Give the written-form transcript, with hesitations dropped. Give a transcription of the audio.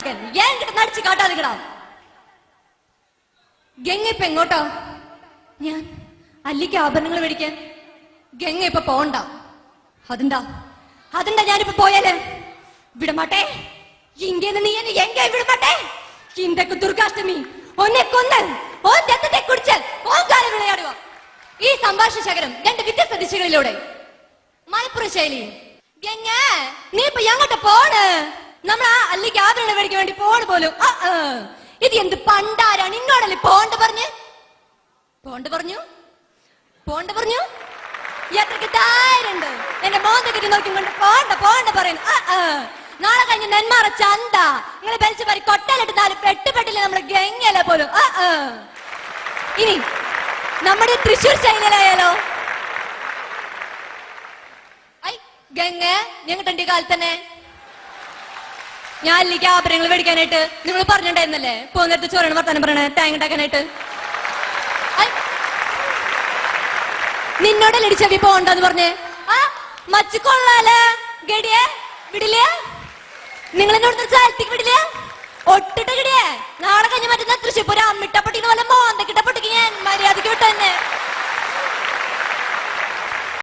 നടിച്ചു കാട്ടാതിക്കടാ. ഗംഗ ഇപ്പൊ എങ്ങോട്ടാ? ഞാൻ അല്ലിക്ക് ആഭരണങ്ങൾ മേടിക്കാൻ ഗംഗ ഇപ്പൊ പോണ്ട. അതെന്താ ഞാനിപ്പോ പോയാല് വിടമാട്ടെ. ഇങ്ങനെ നീ എന്നെ എങ്ക വിടമാട്ടെ. ഇന്തൊക്കെ ദുർഗാഷ്ടമി ഒന്നെ കൊന്ന് ഓൻ രക്തത്തെ കുടിച്ച് ഓങ്കാലം വിളയാടുക. ഈ സംഭാഷണ ശകലം രണ്ട് വ്യത്യസ്ത ദിശകളിലൂടെ. മലപ്പുറം ശൈലി. ഗംഗ നീ ഇപ്പൊ എങ്ങോട്ട് പോണ്? നമ്മളാ അല്ലിക്ക് ആഭരണം മേടിക്കാൻ വേണ്ടി പോണ് പോലും. ഇത് എന്ത് പണ്ടാരാണ്? ഇന്നോടല്ലേ പോണ്ട് പറഞ്ഞു എത്രക്ക് താരുണ്ട് എന്റെ മോന്തക്കിട്ട് നോക്കിക്കൊണ്ട് പോണ്ട പറയുന്നു. നാളെ കഴിഞ്ഞ് നെന്മാറ ചന്ത നിങ്ങളെ ബലിച്ചു പറി കൊട്ടലിട്ട് 4 പെട്ടില്ല നമ്മുടെ ഗംഗയല്ലേ പോലും. ഇനി നമ്മുടെ തൃശ്ശൂർ ശൈലിയിലായാലോ? ഗംഗ ഞങ്ങളുടെ കാലത്ത് തന്നെ ഞാൻ അല്ലിക്ക് ആഭരണങ്ങൾ മേടിക്കാനായിട്ട് നിങ്ങൾ പറഞ്ഞിട്ടുണ്ടായിരുന്നല്ലേ പോകുന്നിടത്ത് ചോറാണ് വർത്താനം പറയണേ തേങ്ങ ഉണ്ടാക്കാനായിട്ട്. നിന്നോടല്ലേ ചെവി പോണ്ടെന്ന് പറഞ്ഞേ? മച്ചു കൊള്ളാലേ ഗടിയെ വിടില്ലേ? നിങ്ങൾ എന്നോട് സ്ഥലത്തേക്ക് വിടില്ല ഒട്ടിട്ട് ഗടിയെ. നാളെ കഴിഞ്ഞ് മറ്റന്നാ തൃശ്ശൂർ അമ്മിട്ട പൊട്ടിക്കുന്ന പോലെ മോന്തക്കിട്ട പൊട്ടിക്ക് ഞാൻ മര്യാദക്ക് വിട്ടു തന്നെ.